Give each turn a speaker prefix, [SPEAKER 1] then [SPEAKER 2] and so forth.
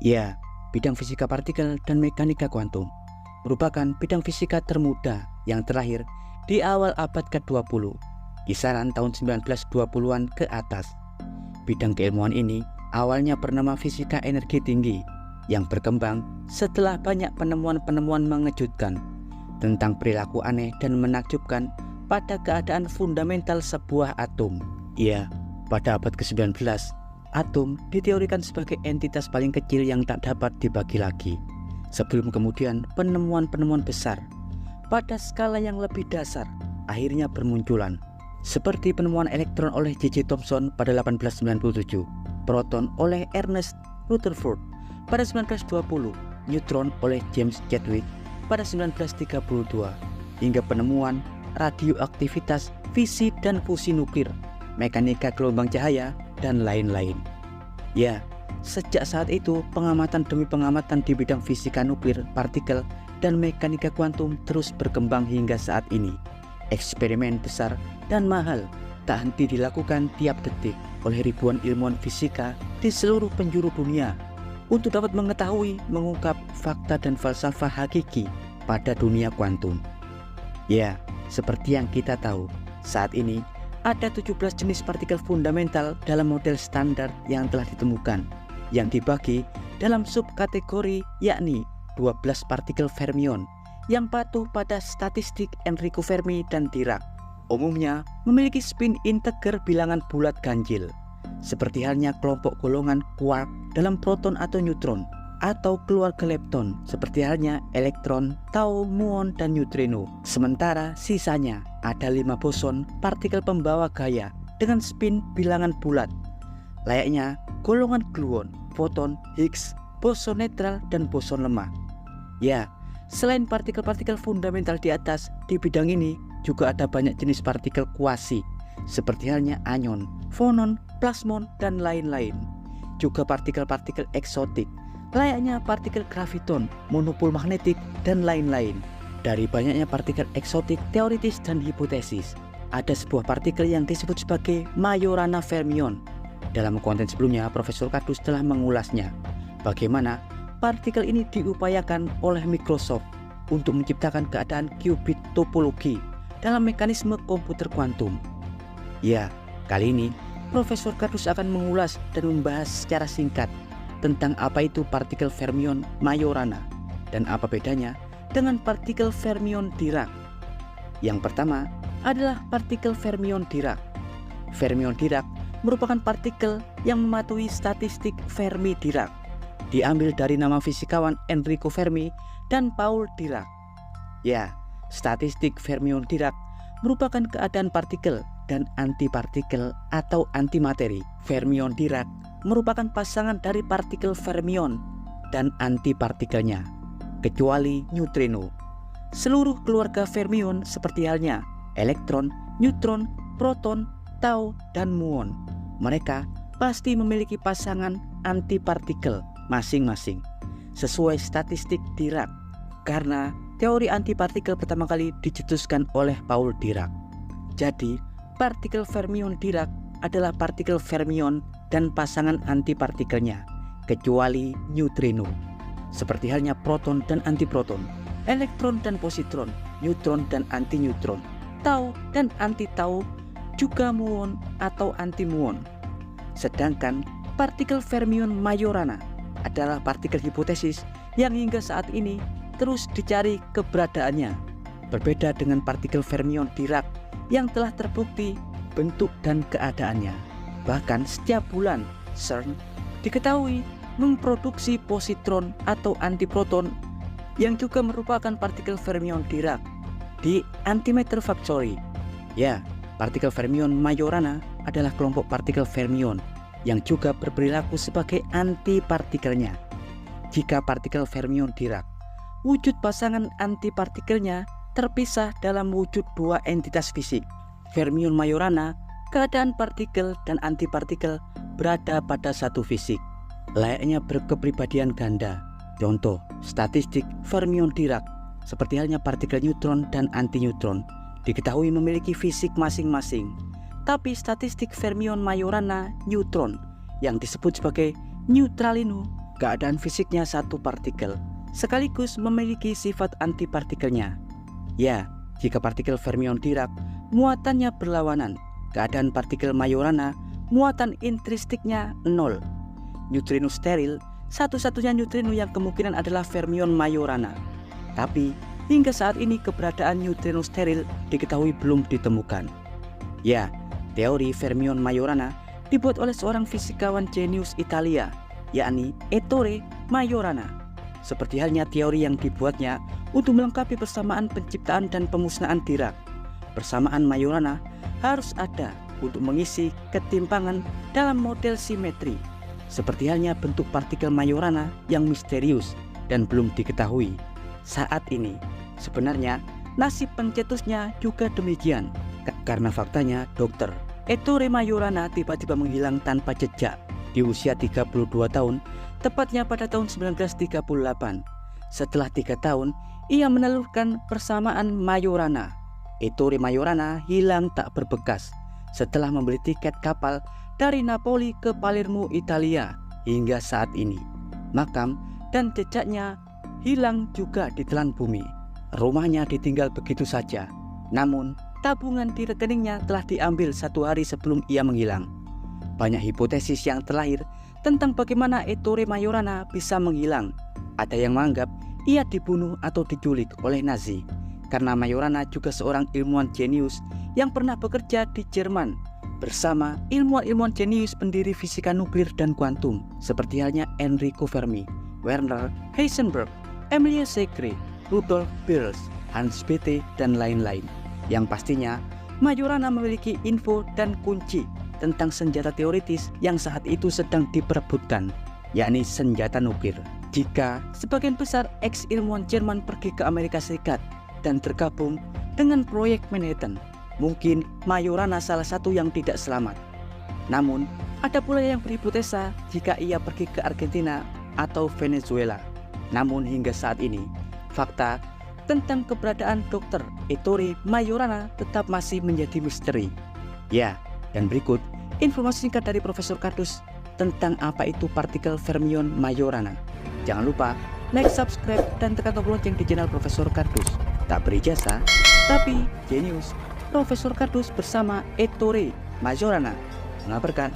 [SPEAKER 1] Ya, bidang fisika partikel dan mekanika kuantum merupakan bidang fisika termuda yang terlahir di awal abad ke-20, kisaran tahun 1920-an ke atas. Bidang keilmuan ini awalnya bernama fisika energi tinggi yang berkembang setelah banyak penemuan-penemuan mengejutkan tentang perilaku aneh dan menakjubkan pada keadaan fundamental sebuah atom. Ya, pada abad ke-19, atom diteorikan sebagai entitas paling kecil yang tak dapat dibagi lagi, sebelum kemudian penemuan-penemuan besar pada skala yang lebih dasar akhirnya bermunculan, seperti penemuan elektron oleh J.J. Thomson pada 1897, proton oleh Ernest Rutherford pada 1920, neutron oleh James Chadwick pada 1932, hingga penemuan radioaktivitas, fisi dan fusi nuklir, mekanika gelombang cahaya, dan lain-lain. Ya, sejak saat itu pengamatan demi pengamatan di bidang fisika nuklir, partikel, dan mekanika kuantum terus berkembang hingga saat ini. Eksperimen besar dan mahal tak henti dilakukan tiap detik oleh ribuan ilmuwan fisika di seluruh penjuru dunia untuk dapat mengetahui, mengungkap fakta dan falsafah hakiki pada dunia kuantum. Ya, seperti yang kita tahu, saat ini ada 17 jenis partikel fundamental dalam model standar yang telah ditemukan, yang dibagi dalam subkategori, yakni 12 partikel fermion yang patuh pada statistik Enrico Fermi dan Dirac. Umumnya memiliki spin integer bilangan bulat ganjil, seperti halnya kelompok golongan quark dalam proton atau neutron, atau keluarga lepton seperti halnya elektron, tau, muon, dan neutrino. Sementara sisanya ada 5 boson partikel pembawa gaya dengan spin bilangan bulat, layaknya golongan gluon, foton, Higgs, boson netral, dan boson lemah. Ya, selain partikel-partikel fundamental di atas, di bidang ini juga ada banyak jenis partikel kuasi seperti halnya anyon, fonon, plasmon, dan lain-lain. Juga partikel-partikel eksotik layaknya partikel graviton, monopol magnetik, dan lain-lain. Dari banyaknya partikel eksotik, teoritis, dan hipotesis, ada sebuah partikel yang disebut sebagai Majorana fermion. Dalam konten sebelumnya, Profesor Kadus telah mengulasnya, bagaimana partikel ini diupayakan oleh Microsoft untuk menciptakan keadaan qubit topologi dalam mekanisme komputer kuantum. Ya, kali ini Profesor Kadus akan mengulas dan membahas secara singkat tentang apa itu partikel fermion Majorana dan apa bedanya dengan partikel fermion Dirac. Yang pertama adalah partikel fermion Dirac. Fermion Dirac merupakan partikel yang mematuhi statistik Fermi-Dirac, diambil dari nama fisikawan Enrico Fermi dan Paul Dirac. Ya, statistik fermion Dirac merupakan keadaan partikel dan antipartikel atau antimateri. Fermion Dirac merupakan pasangan dari partikel fermion dan antipartikelnya, kecuali neutrino. Seluruh keluarga fermion seperti halnya elektron, neutron, proton, tau, dan muon, mereka pasti memiliki pasangan antipartikel masing-masing sesuai statistik Dirac, karena teori antipartikel pertama kali dicetuskan oleh Paul Dirac. Jadi, partikel fermion Dirac adalah partikel fermion dan pasangan antipartikelnya, kecuali neutrino, seperti halnya proton dan antiproton, elektron dan positron, neutron dan antineutron, tau dan anti-tau, juga muon atau anti-muon. Sedangkan partikel fermion Majorana adalah partikel hipotesis yang hingga saat ini terus dicari keberadaannya, berbeda dengan partikel fermion Dirac yang telah terbukti bentuk dan keadaannya. Bahkan setiap bulan CERN diketahui memproduksi positron atau antiproton yang juga merupakan partikel fermion Dirac di Antimatter Factory. Ya, partikel fermion Majorana adalah kelompok partikel fermion yang juga berperilaku sebagai antipartikelnya. Jika partikel fermion Dirac, wujud pasangan antipartikelnya terpisah dalam wujud dua entitas fisik. Fermion Majorana, keadaan partikel dan antipartikel berada pada satu fisik, layaknya berkepribadian ganda. Contoh, statistik fermion Dirac, seperti halnya partikel neutron dan antineutron, diketahui memiliki fisik masing-masing. Tapi statistik fermion Majorana neutron, yang disebut sebagai neutralino, keadaan fisiknya satu partikel, sekaligus memiliki sifat antipartikelnya. Ya, jika partikel fermion Dirac muatannya berlawanan, keadaan partikel Majorana muatan intrinstiknya 0. Neutrino steril, satu-satunya neutrino yang kemungkinan adalah fermion Majorana. Tapi hingga saat ini keberadaan neutrino steril diketahui belum ditemukan. Ya, teori fermion Majorana dibuat oleh seorang fisikawan jenius Italia, yakni Ettore Majorana. Seperti halnya teori yang dibuatnya untuk melengkapi persamaan penciptaan dan pemusnahan Dirac. Persamaan Majorana harus ada untuk mengisi ketimpangan dalam model simetri. Seperti halnya bentuk partikel Majorana yang misterius dan belum diketahui saat ini. Sebenarnya nasib pencetusnya juga demikian, karena faktanya Dr. Ettore Majorana tiba-tiba menghilang tanpa jejak di usia 32 tahun, tepatnya pada tahun 1938. Setelah 3 tahun, ia menelurkan persamaan Majorana. Ettore Majorana hilang tak berbekas setelah membeli tiket kapal dari Napoli ke Palermo, Italia. Hingga saat ini, makam dan jejaknya hilang juga ditelan bumi. Rumahnya ditinggal begitu saja. Namun, tabungan di rekeningnya telah diambil 1 hari sebelum ia menghilang. Banyak hipotesis yang terlahir tentang bagaimana Ettore Majorana bisa menghilang. Ada yang menganggap ia dibunuh atau diculik oleh Nazi, karena Majorana juga seorang ilmuwan jenius yang pernah bekerja di Jerman bersama ilmuwan-ilmuwan jenius pendiri fisika nuklir dan kuantum, seperti halnya Enrico Fermi, Werner Heisenberg, Emilia Segre, Rudolf Peierls, Hans Bethe, dan lain-lain. Yang pastinya Majorana memiliki info dan kunci tentang senjata teoritis yang saat itu sedang diperebutkan, yakni senjata nuklir. Jika sebagian besar ex-ilmuwan Jerman pergi ke Amerika Serikat dan tergabung dengan proyek Manhattan, mungkin Majorana salah satu yang tidak selamat. Namun, ada pula yang berhipotesa jika ia pergi ke Argentina atau Venezuela. Namun hingga saat ini, fakta tentang keberadaan Dr. Ettore Majorana tetap masih menjadi misteri. Ya, dan berikut informasi singkat dari Profesor Kardus tentang apa itu partikel fermion Majorana. Jangan lupa like, subscribe, dan tekan tombol lonceng di channel Profesor Kardus. Tak berijazah, tapi jenius. Profesor Kardus bersama Ettore Majorana mengabarkan.